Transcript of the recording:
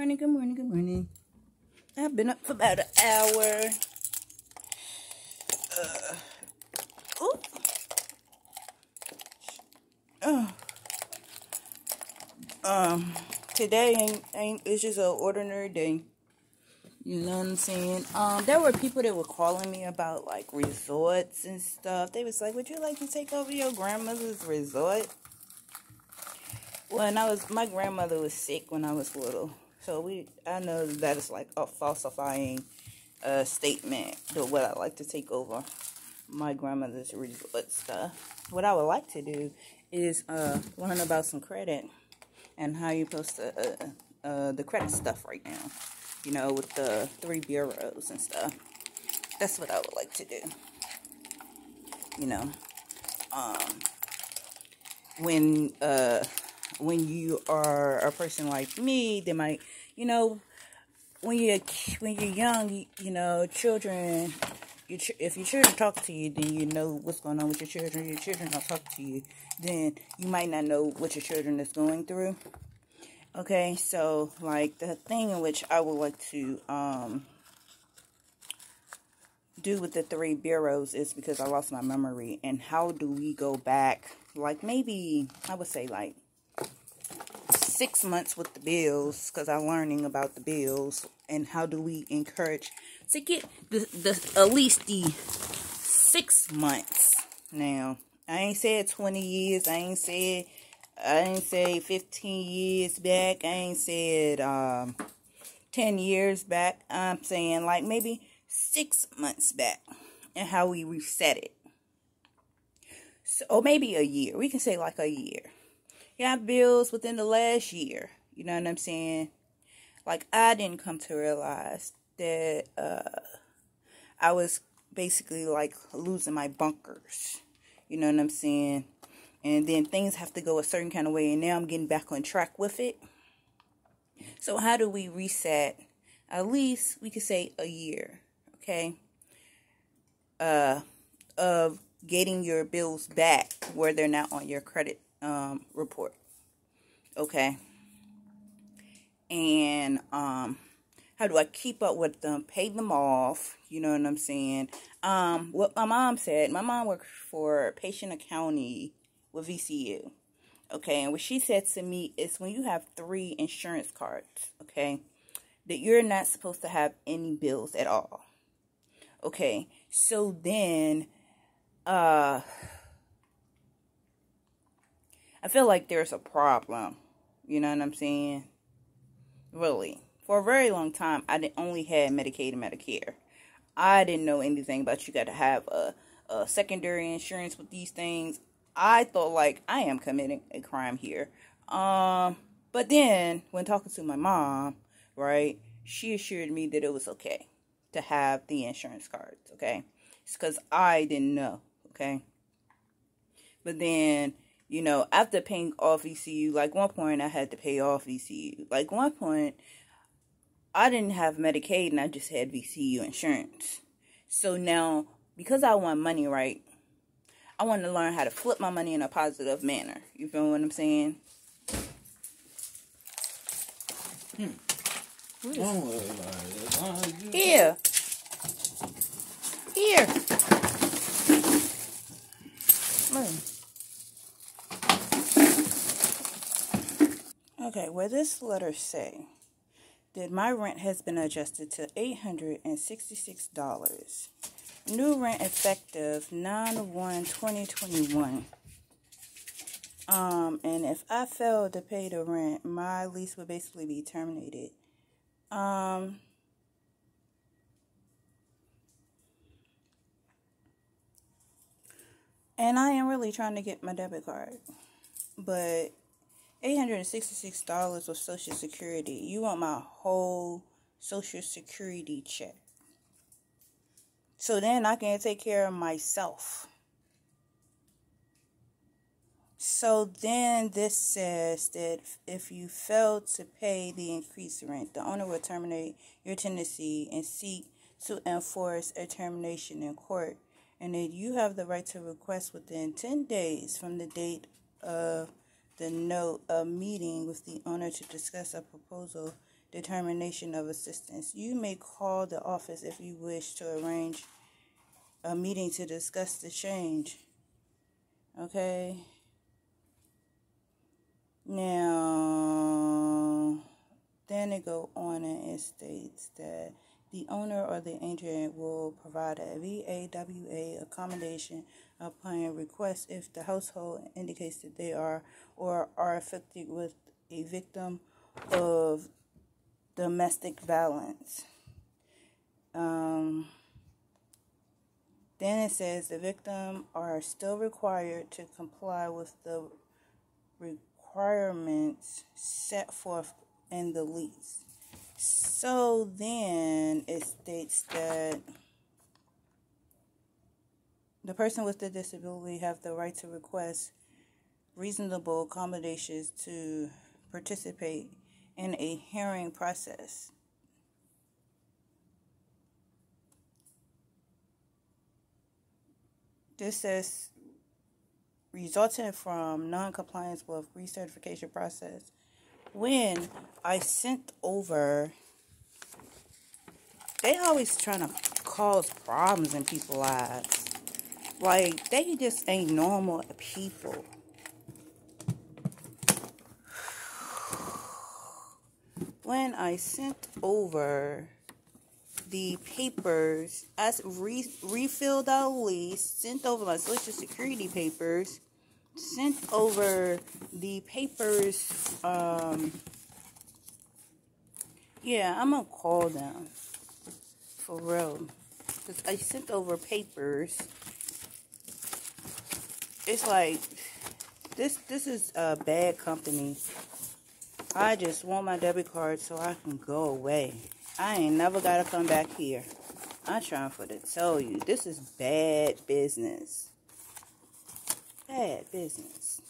morning, good morning, good morning. I've been up for about an hour. Ooh. Today ain't it's just an ordinary day. You know what I'm saying? There were people that were calling me about like resorts and stuff. They was like, "Would you like to take over your grandmother's resort?" Well, my grandmother was sick when I was little, so I know that is like a falsifying statement to what I like to take over my grandmother's resort stuff. What I would like to do is learn about some credit and how you post the credit stuff right now. You know, with the 3 bureaus and stuff. That's what I would like to do. You know, when you are a person like me, they might, you know, when you're young, you know, children. If your children talk to you, then you know what's going on with your children. Your children don't talk to you, then you might not know what your children is going through. Okay, so, like, the thing in which I would like to, do with the 3 bureaus is because I lost my memory, and how do we go back, like, maybe, I would say, like, 6 months with the bills, because I'm learning about the bills, and how do we encourage to get the at least the 6 months. Now, I ain't said 20 years, I ain't say 15 years back. I ain't said 10 years back. I'm saying like maybe 6 months back and how we reset it. So, or maybe a year. We can say like a year. You have bills within the last year. You know what I'm saying? Like I didn't come to realize that I was basically like losing my bunkers. You know what I'm saying? And then things have to go a certain kind of way. And now I'm getting back on track with it. So how do we reset? At least we could say a year. Okay. Of getting your bills back where they're not on your credit report. Okay. And how do I keep up with them? Pay them off. You know what I'm saying? What my mom said. My mom worked for patient accounting with VCU, okay, and what she said to me is when you have 3 insurance cards, okay, that you're not supposed to have any bills at all, okay, so then, I feel like there's a problem, you know what I'm saying, really, for a very long time, I only had Medicaid and Medicare. I didn't know anything about you got to have a secondary insurance with these things. I thought like I am committing a crime here. But then when talking to my mom, right, she assured me that it was okay to have the insurance cards, okay? It's because I didn't know, okay? But then, you know, after paying off VCU, like one point I had to pay off VCU. Like one point, I didn't have Medicaid and I just had VCU insurance. So now, because I want money, right, I want to learn how to flip my money in a positive manner. You feel what I'm saying? Here. Here. Okay, what this letter say that my rent has been adjusted to $866. New rent effective 9/1/2021. And if I fail to pay the rent, my lease would basically be terminated. And I am really trying to get my debit card, but $866 with Social Security. You want my whole Social Security check. So then I can take care of myself. So then this says that if you fail to pay the increased rent, the owner will terminate your tenancy and seek to enforce a termination in court. And that you have the right to request within 10 days from the date of the note a meeting with the owner to discuss a proposal determination of assistance. You may call the office if you wish to arrange a meeting to discuss the change. Okay. Now, then it go on and it states that the owner or the agent will provide a VAWA accommodation upon request if the household indicates that they are or are affected with a victim of domestic violence. Then it says the victim are still required to comply with the requirements set forth in the lease. So then it states that the person with the disability have the right to request reasonable accommodations to participate in a hearing process. This says resulting from non-compliance with recertification process. When I sent over, they always trying to cause problems in people's lives. Like, they just ain't normal people. When I sent over the papers, I refilled out a lease, sent over my Social Security papers, sent over the papers, yeah, I'm gonna call them, for real, because I sent over papers. It's like, this is a bad company. I just want my debit card so I can go away. I ain't never gotta come back here. I'm trying to tell you, this is bad business. Bad business.